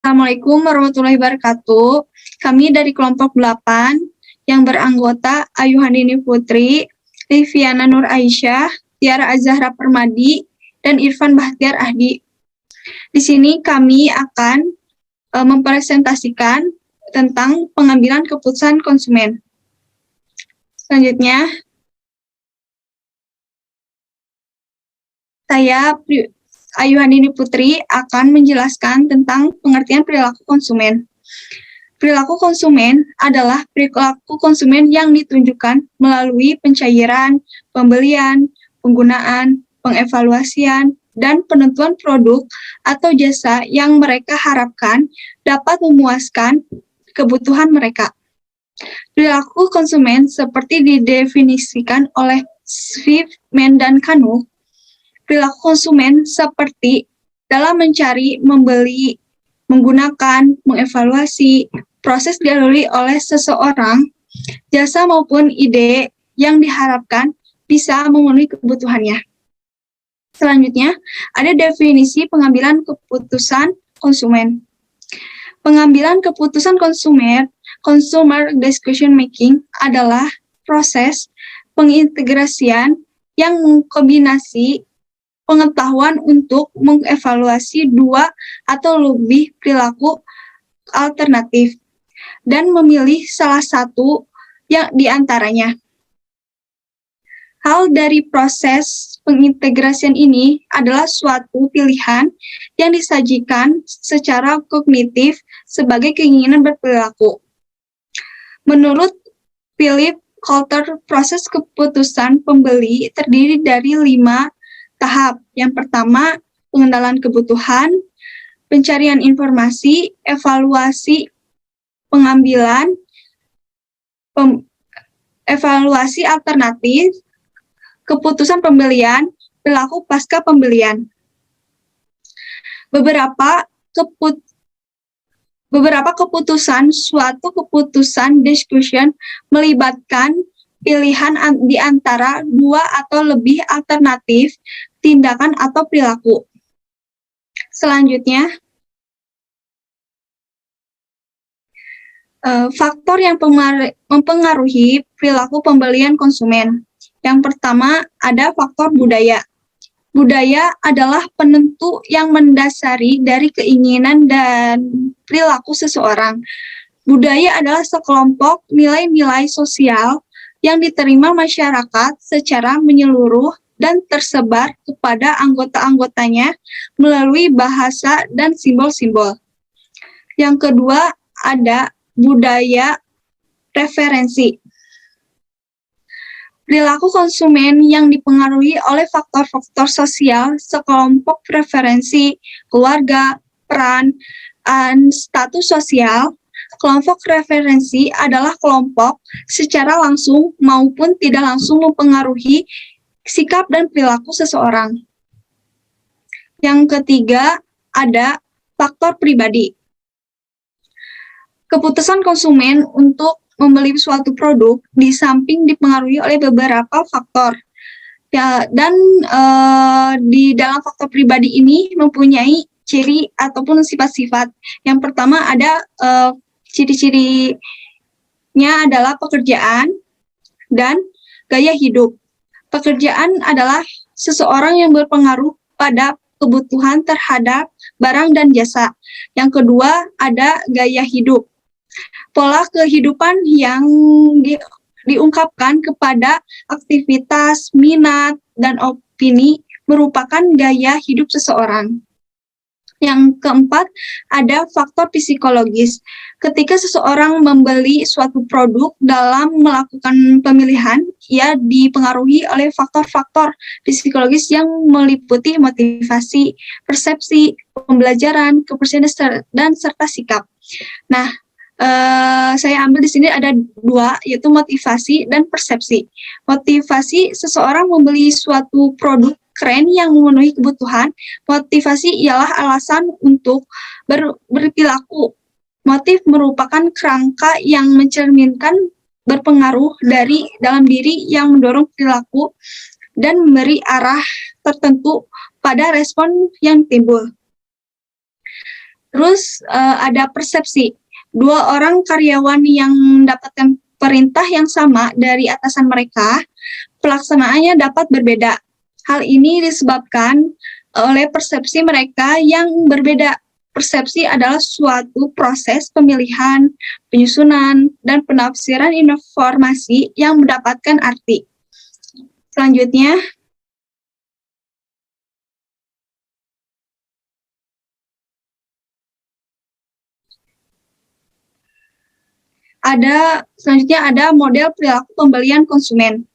Assalamualaikum warahmatullahi wabarakatuh. Kami dari kelompok 8 yang beranggota Ayuhandini Putri, Liviana Nur Aisyah, Tiara Azahra Permadi, dan Irfan Bahtiar Ahdi. Di sini kami akan mempresentasikan tentang pengambilan keputusan konsumen. Selanjutnya, saya Ayuhandini Putri akan menjelaskan tentang pengertian perilaku konsumen. Perilaku konsumen adalah perilaku konsumen yang ditunjukkan melalui pencairan, pembelian, penggunaan, pengevaluasian, dan penentuan produk atau jasa yang mereka harapkan dapat memuaskan kebutuhan mereka. Perilaku konsumen seperti didefinisikan oleh Swiftman dan Kanu. Perilaku konsumen seperti dalam mencari, membeli, menggunakan, mengevaluasi, proses dilalui oleh seseorang, jasa maupun ide yang diharapkan bisa memenuhi kebutuhannya. Selanjutnya, ada definisi pengambilan keputusan konsumen. Pengambilan keputusan konsumer, consumer decision making, adalah proses pengintegrasian yang mengkombinasi pengetahuan untuk mengevaluasi dua atau lebih perilaku alternatif dan memilih salah satu yang diantaranya. Hal dari proses pengintegrasian ini adalah suatu pilihan yang disajikan secara kognitif sebagai keinginan berperilaku. Menurut Philip Coulter, proses keputusan pembeli terdiri dari 5 tahap. Yang pertama, pengenalan kebutuhan, pencarian informasi, evaluasi pengambilan, evaluasi alternatif, keputusan pembelian, perilaku pasca pembelian. Beberapa keputusan, suatu keputusan discussion melibatkan pilihan di antara 2 atau lebih alternatif tindakan atau perilaku. Selanjutnya, faktor yang mempengaruhi perilaku pembelian konsumen. Yang pertama, ada faktor budaya. Budaya adalah penentu yang mendasari dari keinginan dan perilaku seseorang. Budaya adalah sekelompok nilai-nilai sosial yang diterima masyarakat secara menyeluruh dan tersebar kepada anggota-anggotanya melalui bahasa dan simbol-simbol. Yang kedua, ada budaya referensi. Perilaku konsumen yang dipengaruhi oleh faktor-faktor sosial, sekelompok preferensi, keluarga, peran, dan status sosial. Kelompok referensi adalah kelompok secara langsung maupun tidak langsung mempengaruhi sikap dan perilaku seseorang. Yang ketiga, ada faktor pribadi. Keputusan konsumen untuk membeli suatu produk di samping dipengaruhi oleh beberapa faktor. Dan di dalam faktor pribadi ini mempunyai ciri ataupun sifat-sifat. Yang pertama ada ciri-cirinya adalah pekerjaan dan gaya hidup. Pekerjaan adalah seseorang yang berpengaruh pada kebutuhan terhadap barang dan jasa. Yang kedua ada gaya hidup. Pola kehidupan yang diungkapkan kepada aktivitas, minat, dan opini merupakan gaya hidup seseorang. Yang keempat, ada faktor psikologis. Ketika seseorang membeli suatu produk dalam melakukan pemilihan, ia dipengaruhi oleh faktor-faktor psikologis yang meliputi motivasi, persepsi, pembelajaran, kepercayaan, dan serta sikap. Nah, saya ambil di sini ada 2, yaitu motivasi dan persepsi. Motivasi, seseorang membeli suatu produk keren yang memenuhi kebutuhan. Motivasi ialah alasan untuk berperilaku. Motif merupakan kerangka yang mencerminkan berpengaruh dari dalam diri yang mendorong perilaku dan memberi arah tertentu pada respon yang timbul. Terus ada persepsi. Dua orang karyawan yang mendapatkan perintah yang sama dari atasan mereka, pelaksanaannya dapat berbeda. Hal ini disebabkan oleh persepsi mereka yang berbeda. Persepsi adalah suatu proses pemilihan, penyusunan, dan penafsiran informasi yang mendapatkan arti. Selanjutnya, ada model perilaku pembelian konsumen.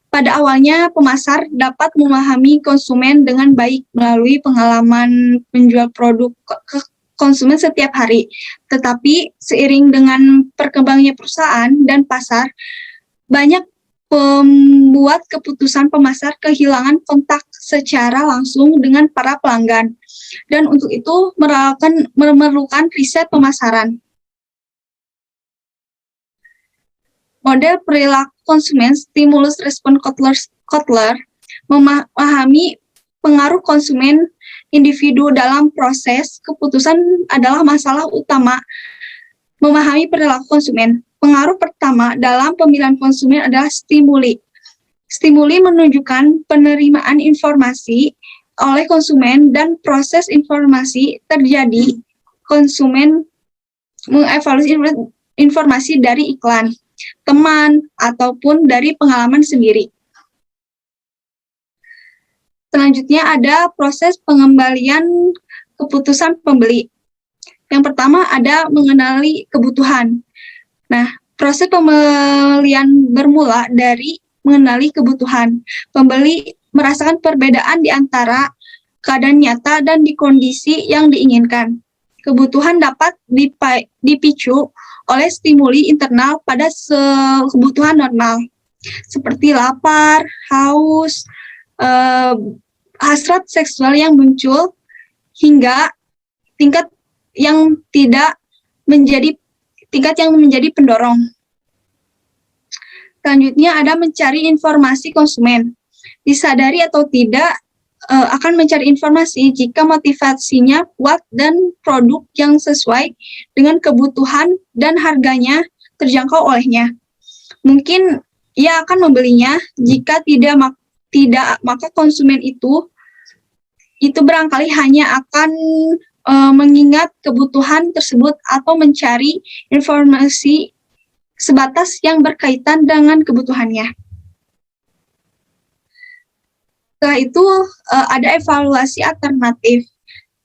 Pada awalnya, pemasar dapat memahami konsumen dengan baik melalui pengalaman menjual produk ke konsumen setiap hari. Tetapi seiring dengan perkembangannya perusahaan dan pasar, banyak pembuat keputusan pemasar kehilangan kontak secara langsung dengan para pelanggan. Dan untuk itu memerlukan riset pemasaran. Model perilaku konsumen stimulus respon Kotler memahami pengaruh konsumen individu dalam proses keputusan adalah masalah utama memahami perilaku konsumen. Pengaruh pertama dalam pemilihan konsumen adalah stimuli. Stimuli menunjukkan penerimaan informasi oleh konsumen dan proses informasi terjadi. Konsumen mengevaluasi informasi dari iklan, teman, ataupun dari pengalaman sendiri. Selanjutnya ada proses pengembalian keputusan pembeli. Yang pertama ada mengenali kebutuhan. Nah, proses pembelian bermula dari mengenali kebutuhan. Pembeli merasakan perbedaan di antara keadaan nyata dan di kondisi yang diinginkan. Kebutuhan dapat dipicu oleh stimuli internal pada kebutuhan normal, seperti lapar, haus, hasrat seksual yang muncul, hingga tingkat yang menjadi pendorong. Selanjutnya ada mencari informasi konsumen. Disadari atau tidak, akan mencari informasi jika motivasinya kuat dan produk yang sesuai dengan kebutuhan dan harganya terjangkau olehnya. Mungkin ia akan membelinya, jika tidak maka konsumen itu barangkali hanya akan mengingat kebutuhan tersebut atau mencari informasi sebatas yang berkaitan dengan kebutuhannya. Setelah itu ada evaluasi alternatif.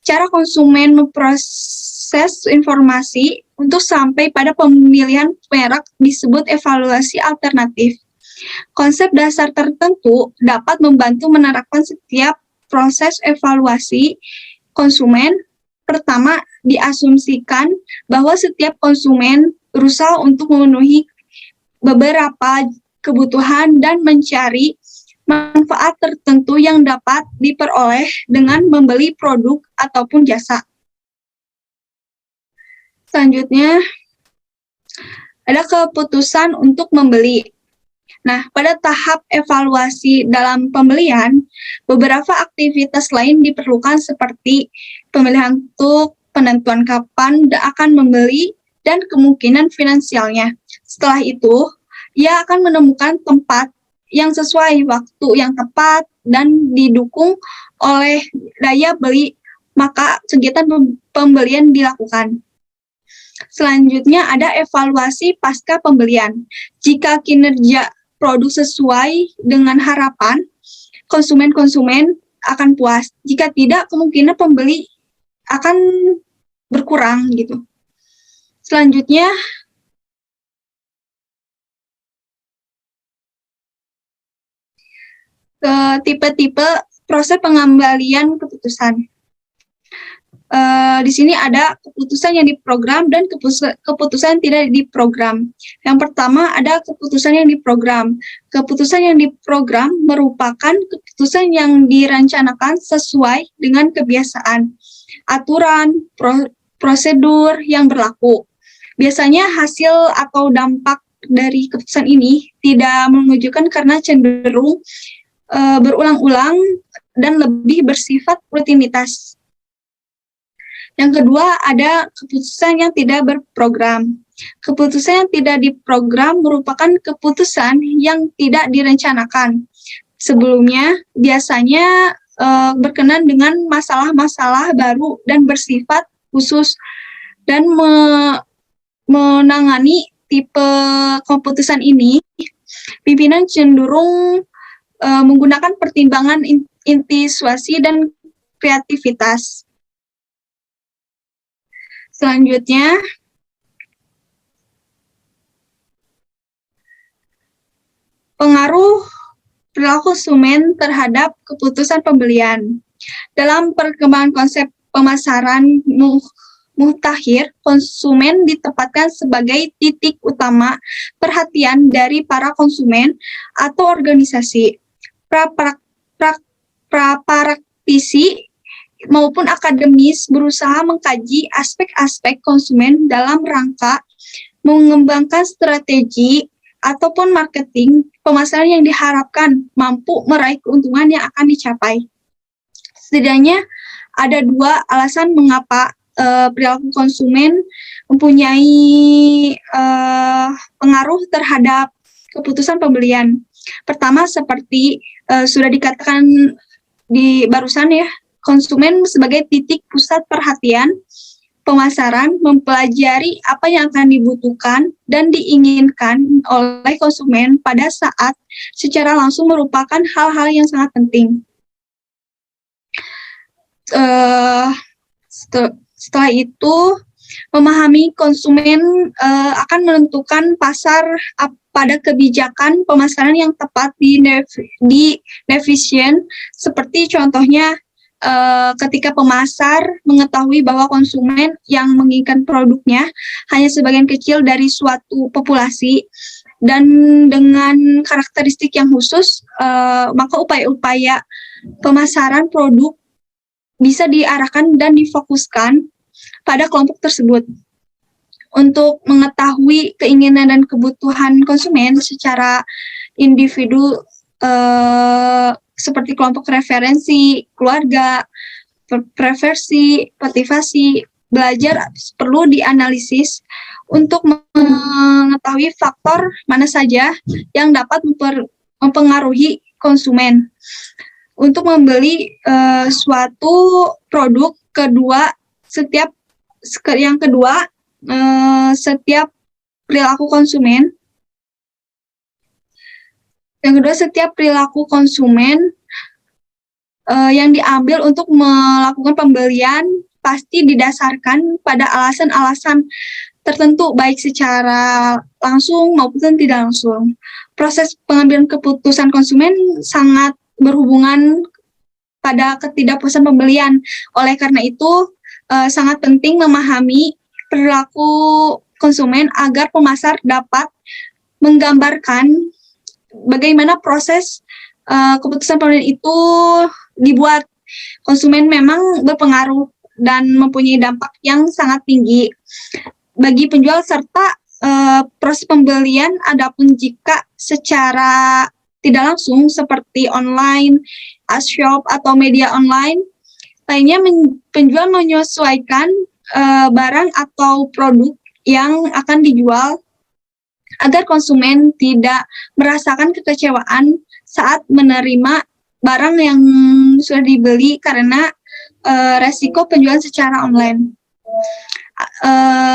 Cara konsumen memproses informasi untuk sampai pada pemilihan merek disebut evaluasi alternatif. Konsep dasar tertentu dapat membantu menerapkan setiap proses evaluasi konsumen. Pertama, diasumsikan bahwa setiap konsumen berusaha untuk memenuhi beberapa kebutuhan dan mencari manfaat tertentu yang dapat diperoleh dengan membeli produk ataupun jasa. Selanjutnya, ada keputusan untuk membeli. Nah, pada tahap evaluasi dalam pembelian, beberapa aktivitas lain diperlukan seperti pemilihan untuk penentuan kapan akan membeli dan kemungkinan finansialnya. Setelah itu, ia akan menemukan tempat yang sesuai, waktu yang tepat, dan didukung oleh daya beli, maka kegiatan pembelian dilakukan. Selanjutnya ada evaluasi pasca pembelian. Jika kinerja produk sesuai dengan harapan, konsumen akan puas. Jika tidak, kemungkinan pembeli akan berkurang gitu. Selanjutnya tipe-tipe proses pengembalian keputusan. Di sini ada keputusan yang diprogram dan keputusan yang tidak diprogram. Yang pertama ada keputusan yang diprogram. Keputusan yang diprogram merupakan keputusan yang direncanakan sesuai dengan kebiasaan, aturan, prosedur yang berlaku. Biasanya hasil atau dampak dari keputusan ini tidak mengejutkan karena cenderung berulang-ulang dan lebih bersifat rutinitas. Yang kedua, ada keputusan yang tidak berprogram. Keputusan yang tidak diprogram merupakan keputusan yang tidak direncanakan. Sebelumnya, biasanya berkenan dengan masalah-masalah baru dan bersifat khusus dan menangani tipe keputusan ini, pimpinan cenderung menggunakan pertimbangan intuisi dan kreativitas. Selanjutnya, pengaruh perilaku konsumen terhadap keputusan pembelian. Dalam perkembangan konsep pemasaran mutakhir, konsumen ditempatkan sebagai titik utama perhatian dari para konsumen atau organisasi. Praktisi maupun akademis berusaha mengkaji aspek-aspek konsumen dalam rangka mengembangkan strategi ataupun marketing pemasaran yang diharapkan mampu meraih keuntungan yang akan dicapai. Setidaknya ada 2 alasan mengapa perilaku konsumen mempunyai pengaruh terhadap keputusan pembelian. Pertama, seperti sudah dikatakan di barusan ya, konsumen sebagai titik pusat perhatian pemasaran mempelajari apa yang akan dibutuhkan dan diinginkan oleh konsumen pada saat secara langsung merupakan hal-hal yang sangat penting. Setelah itu, memahami konsumen akan menentukan pasar pada kebijakan pemasaran yang tepat di efisien, seperti contohnya ketika pemasar mengetahui bahwa konsumen yang menginginkan produknya hanya sebagian kecil dari suatu populasi dan dengan karakteristik yang khusus, maka upaya-upaya pemasaran produk bisa diarahkan dan difokuskan pada kelompok tersebut. Untuk mengetahui keinginan dan kebutuhan konsumen secara individu, seperti kelompok referensi, keluarga, preferensi, motivasi, belajar perlu dianalisis untuk mengetahui faktor mana saja yang dapat mempengaruhi konsumen untuk membeli suatu produk. Setiap perilaku konsumen. Yang kedua, setiap perilaku konsumen yang diambil untuk melakukan pembelian pasti didasarkan pada alasan-alasan tertentu, baik secara langsung maupun tidak langsung. Proses pengambilan keputusan konsumen sangat berhubungan pada ketidakpuasan pembelian. Oleh karena itu, sangat penting memahami perilaku konsumen agar pemasar dapat menggambarkan bagaimana proses keputusan pembelian itu dibuat. Konsumen memang berpengaruh dan mempunyai dampak yang sangat tinggi bagi penjual serta proses pembelian. Adapun jika secara tidak langsung seperti online, shop atau media online lainnya, penjual menyesuaikan barang atau produk yang akan dijual agar konsumen tidak merasakan kekecewaan saat menerima barang yang sudah dibeli karena resiko penjualan secara online.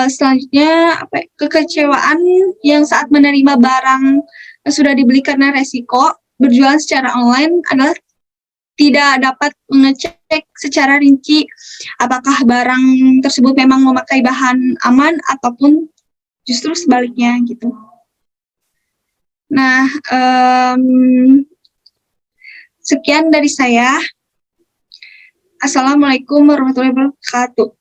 Selanjutnya, kekecewaan yang saat menerima barang yang sudah dibeli karena resiko berjualan secara online adalah tidak dapat mengecek secara rinci apakah barang tersebut memang memakai bahan aman ataupun justru sebaliknya gitu. Nah, sekian dari saya. Assalamualaikum warahmatullahi wabarakatuh.